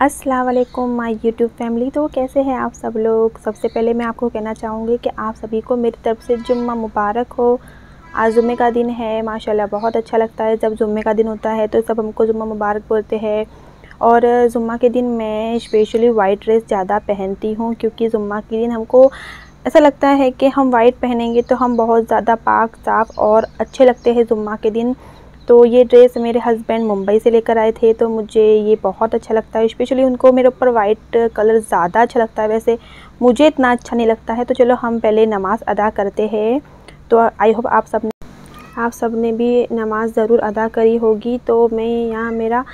अस्सलाम वालेकुम my YouTube family. तो कैसे हैं आप सब लोग। सबसे पहले मैं आपको कहना चाहूँगी कि आप सभी को मेरी तरफ़ से जुम्मा मुबारक हो। आज जुम्मे का दिन है, माशाल्लाह बहुत अच्छा लगता है जब जुम्मे का दिन होता है तो सब हमको जुम्मा मुबारक बोलते हैं। और जुम्मा के दिन मैं स्पेशली वाइट ड्रेस ज़्यादा पहनती हूँ, क्योंकि जुम्मा के दिन हमको ऐसा लगता है कि हम वाइट पहनेंगे तो हम बहुत ज़्यादा पाक साफ़ और अच्छे लगते हैं जुम्मा के दिन। तो ये ड्रेस मेरे हस्बैंड मुंबई से लेकर आए थे, तो मुझे ये बहुत अच्छा लगता है। स्पेशली उनको मेरे ऊपर वाइट कलर ज़्यादा अच्छा लगता है, वैसे मुझे इतना अच्छा नहीं लगता है। तो चलो हम पहले नमाज़ अदा करते हैं। तो आई होप आप सब ने भी नमाज़ ज़रूर अदा करी होगी। तो मैं यहाँ मेरा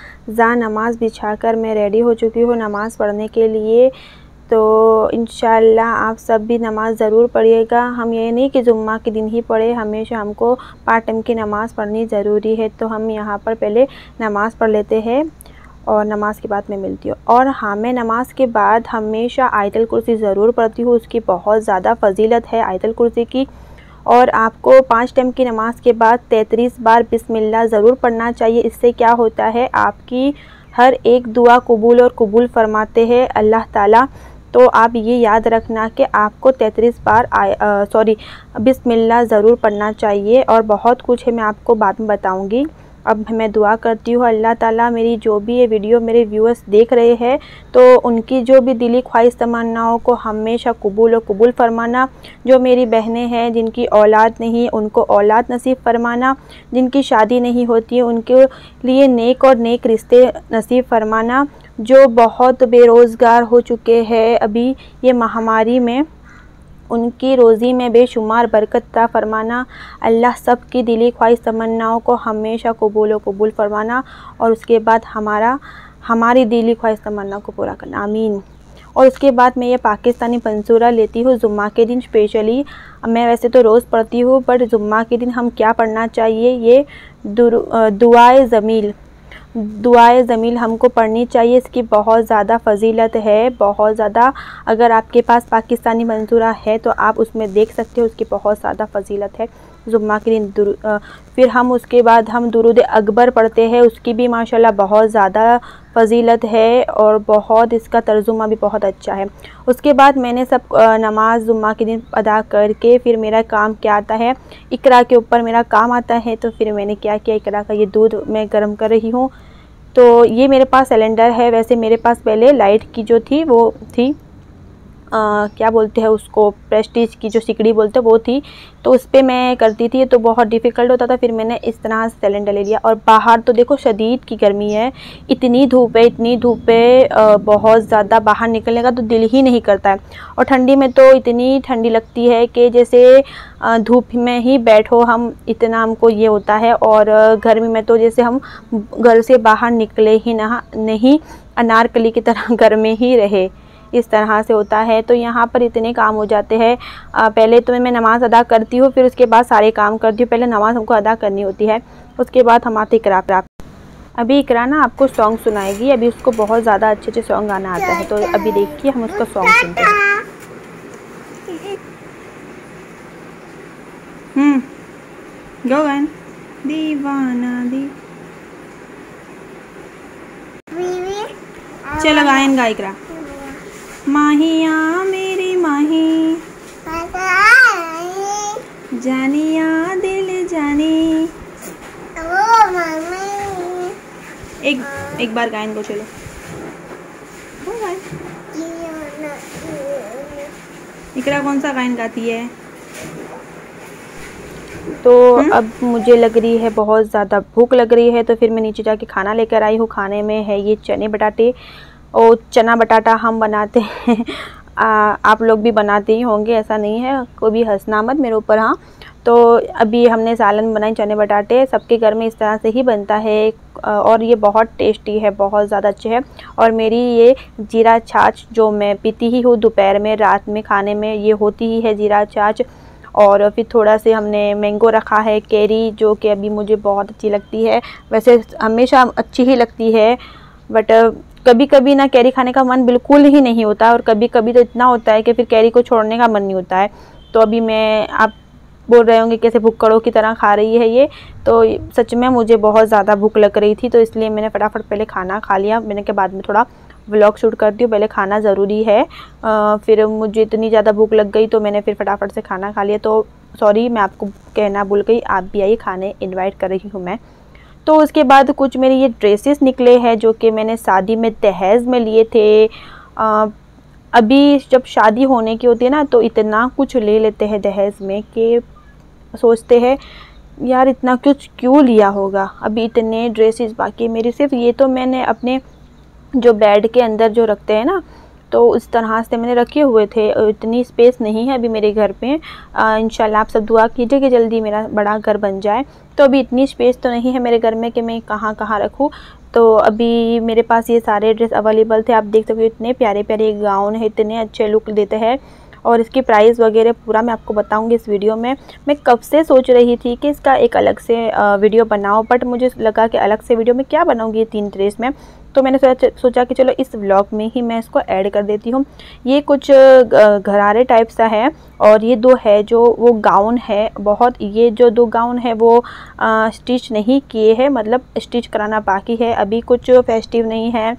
नमाज़ बिछाकर मैं रेडी हो चुकी हूँ नमाज़ पढ़ने के लिए। तो इंशाल्लाह आप सब भी नमाज़ ज़रूर पढ़िएगा। हम ये नहीं कि जुम्मा के दिन ही पढ़े, हमेशा हमको 5 टाइम की नमाज़ पढ़नी ज़रूरी है। तो हम यहाँ पर पहले नमाज़ पढ़ लेते हैं और नमाज़ के बाद मैं मिलती हूँ। और हाँ, मैं नमाज़ के बाद हमेशा आयतल कुर्सी ज़रूर पढ़ती हूँ। उसकी बहुत ज़्यादा फ़जीलत है आयतल कुर्सी की। और आपको 5 टाइम की नमाज़ के बाद 33 बार बिस्मिल्लाह ज़रूर पढ़ना चाहिए। इससे क्या होता है, आपकी हर एक दुआ कबूल फरमाते हैं अल्लाह ताला। तो आप ये याद रखना कि आपको 33 बार बिस्मिल्लाह ज़रूर पढ़ना चाहिए। और बहुत कुछ है, मैं आपको बाद में बताऊंगी। अब मैं दुआ करती हूँ अल्लाह ताला मेरी जो भी ये वीडियो मेरे व्यूअर्स देख रहे हैं, तो उनकी जो भी दिली ख्वाहिश तमन्नाओं को हमेशा कबूल फरमाना। जो मेरी बहनें हैं जिनकी औलाद नहीं, उनको औलाद नसीब फरमाना। जिनकी शादी नहीं होती है उनके लिए नेक और नेक रिश्ते नसीब फरमाना। जो बहुत बेरोज़गार हो चुके हैं अभी ये महामारी में, उनकी रोज़ी में बेशुमार बरकत अता फरमाना। अल्लाह सब की दिली ख्वाहिश तमन्नाओं को हमेशा कबूल फरमाना। और उसके बाद हमारी दिली ख्वाहिश तमन्ना को पूरा करना, आमीन। और उसके बाद मैं ये पाकिस्तानी पंसूरा लेती हूँ जुम्मा के दिन स्पेशली। मैं वैसे तो रोज़ पढ़ती हूँ, बट जुम्मा के दिन हम क्या पढ़ना चाहिए, ये दुआए ज़मील हमको पढ़नी चाहिए। इसकी बहुत ज़्यादा फ़जीलत है, बहुत ज़्यादा। अगर आपके पास पाकिस्तानी मंसूरा है तो आप उसमें देख सकते हो, उसकी बहुत ज़्यादा फ़जीलत है जुम्मा के दिन। फिर हम उसके बाद हम दुरूद अकबर पढ़ते हैं, उसकी भी माशाल्लाह बहुत ज़्यादा फ़जीलत है और बहुत इसका तर्जुमा भी बहुत अच्छा है। उसके बाद मैंने सब नमाज जुम्मा के दिन अदा करके फिर मेरा काम क्या आता है, इकरा के ऊपर मेरा काम आता है। तो फिर मैंने क्या किया, इकरा का ये दूध मैं गर्म कर रही हूँ। तो ये मेरे पास सिलेंडर है, वैसे मेरे पास पहले लाइट की जो थी वो थी क्या बोलते हैं उसको, प्रेस्टीज की जो सिकड़ी बोलते हैं वो थी। तो उस पर मैं करती थी तो बहुत डिफ़िकल्ट होता था। फिर मैंने इस तरह से सिलेंडर ले लिया। और बाहर तो देखो शदीद की गर्मी है, इतनी धूप है, बहुत ज़्यादा बाहर निकलने का तो दिल ही नहीं करता है। और ठंडी में तो इतनी ठंडी लगती है कि जैसे धूप में ही बैठो हम, इतना हमको ये होता है। और गर्मी में तो जैसे हम घर से बाहर निकले ही नहीं, अनारकली की तरह घर में ही रहे, इस तरह से होता है। तो यहाँ पर इतने काम हो जाते हैं। पहले तो मैं नमाज़ अदा करती हूँ, फिर उसके बाद सारे काम करती हूँ। पहले नमाज़ हमको अदा करनी होती है, उसके बाद हम आते इकरा प्राप्त। अभी इकरा ना आपको सॉन्ग सुनाएगी, अभी उसको बहुत ज़्यादा अच्छे सॉन्ग गाना आता है। तो अभी देखिए हम उसका सॉन्ग सुनते हैं। गो गान दीवाना दी, चलो गायन गा इकरा। माहिया मेरी माही जानिया दिल जानी। एक बार गायन को चलो। इकरा कौन सा गायन गाती है। तो अब मुझे लग रही है बहुत ज़्यादा भूख लग रही है, तो फिर मैं नीचे जाके खाना लेकर आई हूँ। खाने में है ये चने बटाटे, और चना बटाटा हम बनाते हैं आप लोग भी बनाते ही होंगे, ऐसा नहीं है, कोई भी हंसना मत मेरे ऊपर। हाँ, तो अभी हमने सालन बनाई चने बटाटे, सबके घर में इस तरह से ही बनता है। और ये बहुत टेस्टी है, बहुत ज़्यादा अच्छे है। और मेरी ये जीरा छाछ जो मैं पीती ही हूँ दोपहर में, रात में खाने में ये होती ही है जीरा छाछ। और फिर थोड़ा से हमने मैंगो रखा है, कैरी, जो कि अभी मुझे बहुत अच्छी लगती है। वैसे हमेशा अच्छी ही लगती है, बट कभी कभी ना कैरी खाने का मन बिल्कुल ही नहीं होता, और कभी कभी तो इतना होता है कि फिर कैरी को छोड़ने का मन नहीं होता है। तो अभी मैं आप बोल रहे होंगे कैसे भुक्कड़ों की तरह खा रही है ये, तो सच में मुझे बहुत ज़्यादा भूख लग रही थी, तो इसलिए मैंने फटाफट पहले खाना खा लिया। मैंने के बाद में थोड़ा व्लॉग शूट करती हूँ, पहले खाना ज़रूरी है। फिर मुझे इतनी ज़्यादा भूख लग गई तो मैंने फिर फटाफट से खाना खा लिया। तो सॉरी, मैं आपको कहना भूल गई, आप भी आइए, खाने इनवाइट कर रही हूँ मैं। तो उसके बाद कुछ मेरे ये ड्रेसेस निकले हैं जो कि मैंने शादी में दहेज में लिए थे। अभी जब शादी होने की होती है ना तो इतना कुछ ले लेते हैं दहेज में कि सोचते हैं यार इतना कुछ क्यों लिया होगा। अभी इतने ड्रेसेस बाकी मेरी, सिर्फ ये तो मैंने अपने जो बेड के अंदर जो रखते हैं ना, तो उस तरह से मैंने रखे हुए थे। इतनी स्पेस नहीं है अभी मेरे घर पे। इंशाल्लाह आप सब दुआ कीजिए कि जल्दी मेरा बड़ा घर बन जाए। तो अभी इतनी स्पेस तो नहीं है मेरे घर में कि मैं कहाँ कहाँ रखूँ। तो अभी मेरे पास ये सारे ड्रेस अवेलेबल थे। आप देख सकते हो इतने प्यारे प्यारे गाउन है, इतने अच्छे लुक देते हैं। और इसकी प्राइस वगैरह पूरा मैं आपको बताऊंगी इस वीडियो में। मैं कब से सोच रही थी कि इसका एक अलग से वीडियो बनाओ, बट मुझे लगा कि अलग से वीडियो में क्या बनाऊंगी ये 3 ड्रेस में। तो मैंने सोचा कि चलो इस व्लॉग में ही मैं इसको ऐड कर देती हूँ। ये कुछ घरारे टाइप सा है, और ये 2 है जो वो गाउन है बहुत। ये जो 2 गाउन है वो स्टिच नहीं किए हैं, मतलब स्टिच कराना बाकी है। अभी कुछ फेस्टिव नहीं है,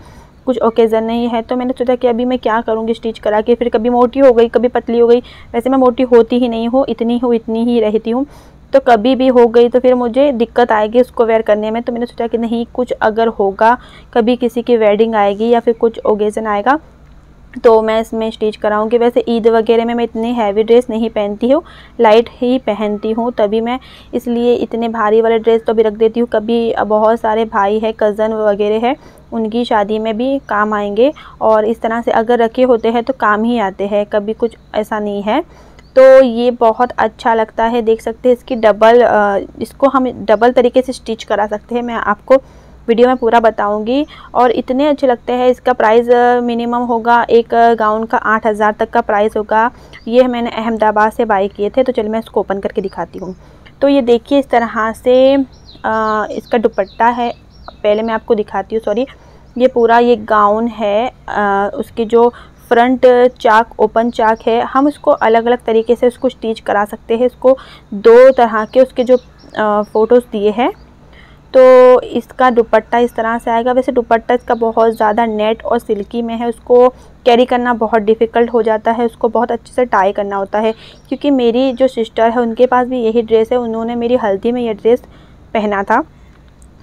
कुछ ओकेज़न नहीं है, तो मैंने सोचा कि अभी मैं क्या करूँगी स्टिच करा के। फिर कभी मोटी हो गई, कभी पतली हो गई। वैसे मैं मोटी होती ही नहीं हूँ, इतनी ही रहती हूँ। तो कभी भी हो गई तो फिर मुझे दिक्कत आएगी उसको वेयर करने में। तो मैंने सोचा कि नहीं, कुछ अगर होगा, कभी किसी की वेडिंग आएगी या फिर कुछ ओकेज़न आएगा तो मैं इसमें स्टिच कराऊंगी। वैसे ईद वगैरह में मैं इतनी हैवी ड्रेस नहीं पहनती हूँ, लाइट ही पहनती हूँ, तभी मैं इसलिए इतने भारी वाले ड्रेस तो भी रख देती हूँ। कभी बहुत सारे भाई है, कज़न वगैरह है, उनकी शादी में भी काम आएंगे। और इस तरह से अगर रखे होते हैं तो काम ही आते हैं, कभी कुछ ऐसा नहीं है। तो ये बहुत अच्छा लगता है, देख सकते हैं इसकी इसको हम डबल तरीके से स्टिच करा सकते हैं। मैं आपको वीडियो में पूरा बताऊंगी। और इतने अच्छे लगते हैं। इसका प्राइस मिनिमम होगा, एक गाउन का 8000 तक का प्राइस होगा। ये मैंने अहमदाबाद से बाई किए थे। तो चलिए मैं इसको ओपन करके दिखाती हूँ। तो ये देखिए इस तरह से इसका दुपट्टा है। पहले मैं आपको दिखाती हूँ, सॉरी, ये पूरा ये गाउन है। उसकी जो फ्रंट चाक, ओपन चाक है, हम इसको अलग अलग तरीके से उसको स्टिच करा सकते हैं। इसको 2 तरह के उसके जो फ़ोटोज़ दिए हैं। तो इसका दुपट्टा इस तरह से आएगा। वैसे दुपट्टा इसका बहुत ज़्यादा नेट और सिल्की में है, उसको कैरी करना बहुत डिफ़िकल्ट हो जाता है, उसको बहुत अच्छे से टाई करना होता है। क्योंकि मेरी जो सिस्टर है उनके पास भी यही ड्रेस है, उन्होंने मेरी हल्दी में ये ड्रेस पहना था,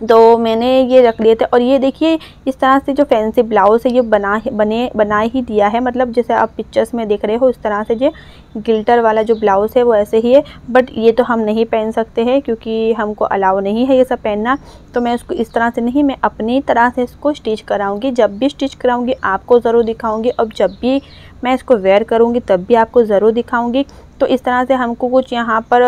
तो मैंने ये रख लिए थे। और ये देखिए इस तरह से जो फैंसी ब्लाउज़ है ये बना ही दिया है, मतलब जैसे आप पिक्चर्स में देख रहे हो इस तरह से। ये गिल्टर वाला जो ब्लाउज़ है वो ऐसे ही है, बट ये तो हम नहीं पहन सकते हैं क्योंकि हमको अलाउ नहीं है ये सब पहनना। तो मैं उसको इस तरह से नहीं, मैं अपनी तरह से इसको स्टिच कराऊंगी। जब भी स्टिच कराऊंगी आपको ज़रूर दिखाऊंगी, और जब भी मैं इसको वेयर करूंगी तब भी आपको ज़रूर दिखाऊंगी। तो इस तरह से हमको कुछ यहाँ पर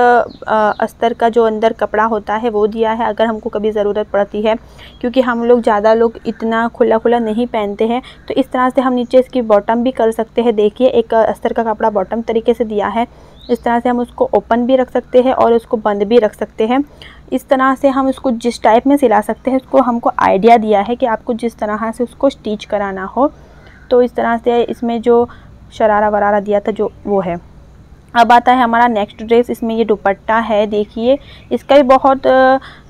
अस्तर का जो अंदर कपड़ा होता है वो दिया है, अगर हमको कभी ज़रूरत पड़ती है, क्योंकि हम लोग ज़्यादा लोग इतना खुला खुला नहीं पहनते हैं। तो इस तरह से हम नीचे इसकी बॉटम भी कर सकते हैं। देखिए एक अस्तर का कपड़ा बॉटम तरीके से दिया है। इस तरह से हम उसको ओपन भी रख सकते हैं और उसको बंद भी रख सकते हैं। इस तरह से हम उसको जिस टाइप में सिला सकते हैं, उसको हमको आइडिया दिया है कि आपको जिस तरह से उसको स्टिच कराना हो। तो इस तरह से इसमें जो शरारा वरारा दिया था जो वो है। अब आता है हमारा नेक्स्ट ड्रेस। इसमें ये दुपट्टा है, देखिए इसका भी बहुत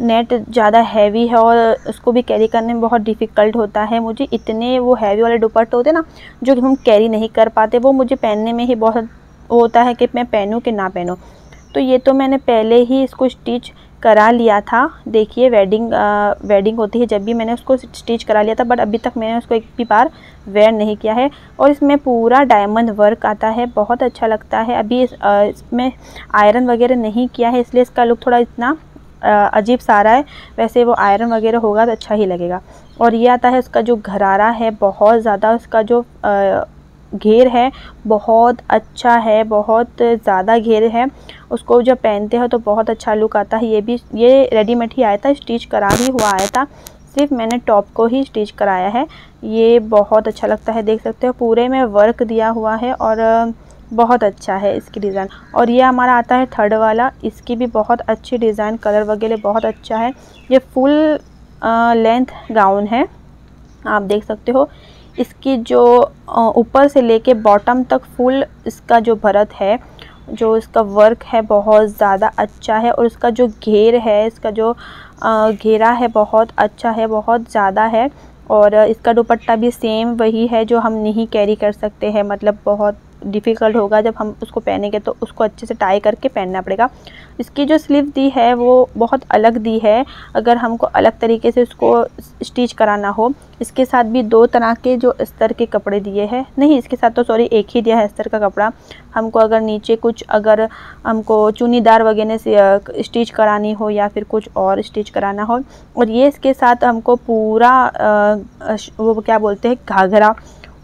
नेट ज़्यादा हैवी है और उसको भी कैरी करने में बहुत डिफ़िकल्ट होता है। मुझे इतने वो हैवी वाले दुपट्टे होते हैं ना जो हम कैरी नहीं कर पाते, वो मुझे पहनने में ही बहुत होता है कि मैं पहनूं कि ना पहनूं। तो ये तो मैंने पहले ही इसको स्टिच करा लिया था। देखिए वेडिंग होती है जब भी मैंने उसको स्टिच करा लिया था, बट अभी तक मैंने उसको एक भी बार वेयर नहीं किया है। और इसमें पूरा डायमंड वर्क आता है, बहुत अच्छा लगता है। अभी इसमें आयरन वगैरह नहीं किया है, इसलिए इसका लुक थोड़ा इतना अजीब सा रहा है। वैसे वो आयरन वगैरह होगा तो अच्छा ही लगेगा। और ये आता है उसका जो घरारा है, बहुत ज़्यादा उसका जो घेर है बहुत अच्छा है, बहुत ज़्यादा घेर है। उसको जब पहनते हो तो बहुत अच्छा लुक आता है। ये रेडीमेड ही आया था, स्टिच करा ही हुआ आया था, सिर्फ मैंने टॉप को ही स्टिच कराया है। ये बहुत अच्छा लगता है, देख सकते हो पूरे में वर्क दिया हुआ है और बहुत अच्छा है इसकी डिज़ाइन। और ये हमारा आता है थर्ड वाला, इसकी भी बहुत अच्छी डिज़ाइन, कलर वगैरह बहुत अच्छा है। ये फुल लेंथ गाउन है, आप देख सकते हो। इसकी जो ऊपर से लेके बॉटम तक फुल इसका जो भरत है, जो इसका वर्क है बहुत ज़्यादा अच्छा है। और इसका जो घेर है, इसका जो घेरा है बहुत अच्छा है, बहुत ज़्यादा है। और इसका दुपट्टा भी सेम वही है जो हम नहीं कैरी कर सकते हैं, मतलब बहुत डिफ़िकल्ट होगा जब हम उसको पहनेंगे, तो उसको अच्छे से टाई करके पहनना पड़ेगा। इसकी जो स्लीव दी है वो बहुत अलग दी है, अगर हमको अलग तरीके से उसको स्टिच कराना हो। इसके साथ भी 2 तरह के जो अस्तर के कपड़े दिए हैं, नहीं इसके साथ तो सॉरी एक ही दिया है अस्तर का कपड़ा। हमको अगर नीचे कुछ अगर हमको चुनीदार वगैरह से स्टिच करानी हो या फिर कुछ और स्टिच कराना हो, और ये इसके साथ हमको पूरा वो क्या बोलते हैं घाघरा,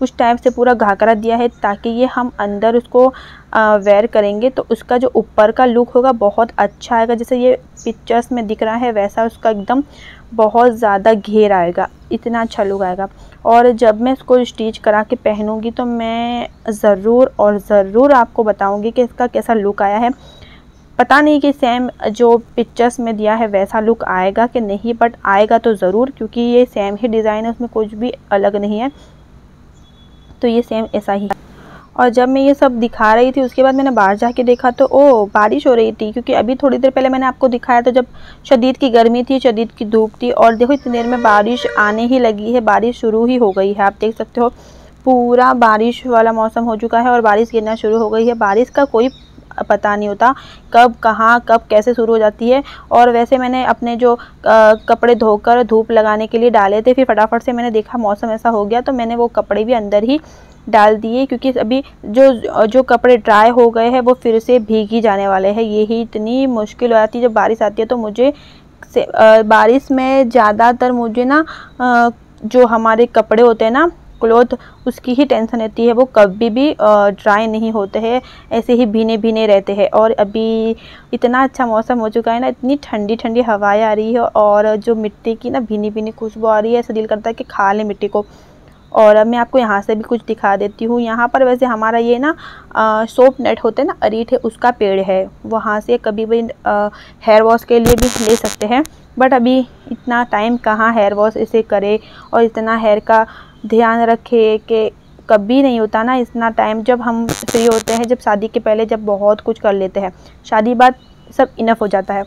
उस टाइप से पूरा घाघरा दिया है, ताकि ये हम अंदर उसको वेयर करेंगे तो उसका जो ऊपर का लुक होगा बहुत अच्छा आएगा। जैसे ये पिक्चर्स में दिख रहा है वैसा उसका एकदम बहुत ज़्यादा घेर आएगा, इतना अच्छा लुक आएगा। और जब मैं इसको स्टिच करा के पहनूंगी तो मैं ज़रूर आपको बताऊंगी कि इसका कैसा लुक आया है। पता नहीं कि सेम जो पिक्चर्स में दिया है वैसा लुक आएगा कि नहीं, बट आएगा तो ज़रूर, क्योंकि ये सेम ही डिज़ाइन है, उसमें कुछ भी अलग नहीं है, तो ये सेम ऐसा ही है। और जब मैं ये सब दिखा रही थी उसके बाद मैंने बाहर जाके देखा तो बारिश हो रही थी, क्योंकि अभी थोड़ी देर पहले मैंने आपको दिखाया तो जब शदीद की गर्मी थी, शदीद की धूप थी, और देखो इतनी देर में बारिश आने ही लगी है, बारिश शुरू ही हो गई है। आप देख सकते हो पूरा बारिश वाला मौसम हो चुका है और बारिश गिरना शुरू हो गई है। बारिश का कोई पता नहीं होता कब कहाँ कब कैसे शुरू हो जाती है। और वैसे मैंने अपने जो कपड़े धोकर धूप लगाने के लिए डाले थे, फिर फटाफट से मैंने देखा मौसम ऐसा हो गया तो मैंने वो कपड़े भी अंदर ही डाल दिए, क्योंकि अभी जो कपड़े ड्राई हो गए हैं वो फिर से भीग ही जाने वाले हैं। यही इतनी मुश्किल हो जाती है जब बारिश आती है। तो मुझे बारिश में ज़्यादातर मुझे ना जो हमारे कपड़े होते हैं ना क्लॉथ, उसकी ही टेंशन रहती है, वो कभी भी ड्राई नहीं होते हैं, ऐसे ही भीने भीने रहते हैं। और अभी इतना अच्छा मौसम हो चुका है ना, इतनी ठंडी ठंडी हवाएं आ रही है और जो मिट्टी की ना भीनी भीनी खुशबू आ रही है, ऐसा दिल करता है कि खा लें मिट्टी को। और अब मैं आपको यहाँ से भी कुछ दिखा देती हूँ। यहाँ पर वैसे हमारा ये ना सोप नेट होते हैं ना, अरीठे, उसका पेड़ है, वहाँ से कभी भी हेयर वॉश के लिए भी ले सकते हैं। बट अभी इतना टाइम कहाँ हेयर वॉश इसे करे और इतना हेयर का ध्यान रखे कि कभी नहीं होता ना इतना टाइम। जब हम फ्री होते हैं, जब शादी के पहले जब बहुत कुछ कर लेते हैं, शादी बाद सब इनफ हो जाता है।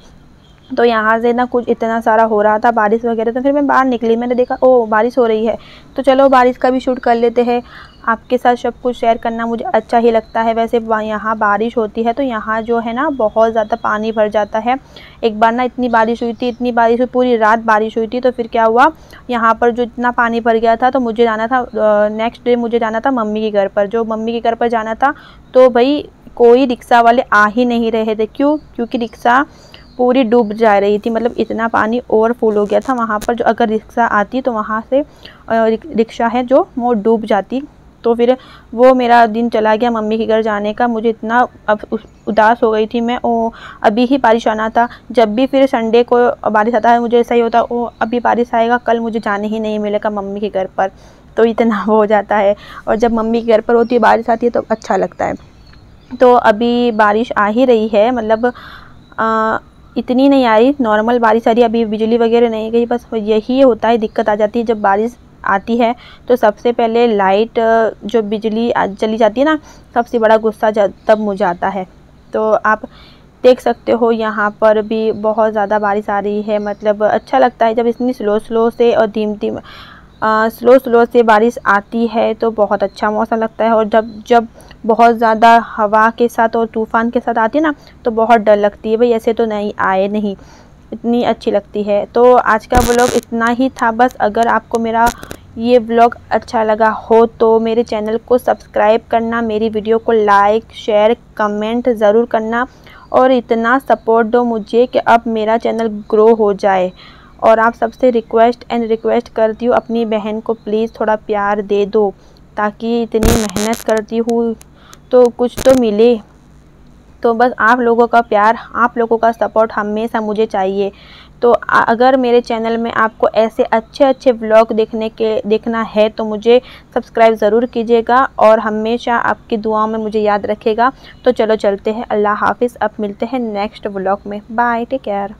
तो यहाँ से ना कुछ इतना सारा हो रहा था बारिश वगैरह, तो फिर मैं बाहर निकली, मैंने देखा बारिश हो रही है तो चलो बारिश का भी शूट कर लेते हैं। आपके साथ सब कुछ शेयर करना मुझे अच्छा ही लगता है। वैसे यहाँ बारिश होती है तो यहाँ जो है ना बहुत ज़्यादा पानी भर जाता है। एक बार ना इतनी बारिश हुई थी, इतनी बारिश हुई, पूरी रात बारिश हुई थी, तो फिर क्या हुआ, यहाँ पर जो इतना पानी भर गया था तो मुझे जाना था नेक्स्ट डे, मुझे जाना था मम्मी के घर पर। जो मम्मी के घर पर जाना था तो भाई कोई रिक्शा वाले आ ही नहीं रहे थे। क्योंकि रिक्शा पूरी डूब जा रही थी, मतलब इतना पानी ओवरफुल हो गया था वहाँ पर। जो अगर रिक्शा आती तो वहाँ से रिक्शा है जो वो डूब जाती। तो फिर वो मेरा दिन चला गया मम्मी के घर जाने का। मुझे इतना अब उदास हो गई थी मैं, अभी ही बारिश आना था। जब भी फिर संडे को बारिश आता है मुझे ऐसा ही होता है, अभी बारिश आएगा, कल मुझे जाने ही नहीं मिलेगा मम्मी के घर पर, तो इतना वो हो जाता है। और जब मम्मी के घर पर होती है बारिश आती है तो अच्छा लगता है। तो अभी बारिश आ ही रही है, मतलब इतनी नहीं आ रही, नॉर्मल बारिश आ रही है, अभी बिजली वगैरह नहीं गई। बस यही होता है, दिक्कत आ जाती है जब बारिश आती है तो सबसे पहले लाइट जो बिजली चली जाती है ना, सबसे बड़ा गुस्सा तब मुझे आता है। तो आप देख सकते हो यहाँ पर भी बहुत ज़्यादा बारिश आ रही है। मतलब अच्छा लगता है जब इतनी स्लो से और धीम स्लो से बारिश आती है तो बहुत अच्छा मौसम लगता है। और जब बहुत ज़्यादा हवा के साथ और तूफ़ान के साथ आती है ना तो बहुत डर लगती है, भाई ऐसे तो नहीं आए, नहीं इतनी अच्छी लगती है। तो आज का व्लॉग इतना ही था बस। अगर आपको मेरा ये व्लॉग अच्छा लगा हो तो मेरे चैनल को सब्सक्राइब करना, मेरी वीडियो को लाइक शेयर कमेंट ज़रूर करना और इतना सपोर्ट दो मुझे कि अब मेरा चैनल ग्रो हो जाए। और आप सबसे रिक्वेस्ट करती हूँ, अपनी बहन को प्लीज़ थोड़ा प्यार दे दो, ताकि इतनी मेहनत करती हूँ तो कुछ तो मिले। तो बस आप लोगों का प्यार, आप लोगों का सपोर्ट हमेशा मुझे चाहिए। तो अगर मेरे चैनल में आपको ऐसे अच्छे व्लॉग देखना है तो मुझे सब्सक्राइब ज़रूर कीजिएगा और हमेशा आपकी दुआओं में मुझे याद रखेगा। तो चलो चलते हैं, अल्लाह हाफिज़। अब मिलते हैं नेक्स्ट व्लॉग में, बाय, टेक केयर।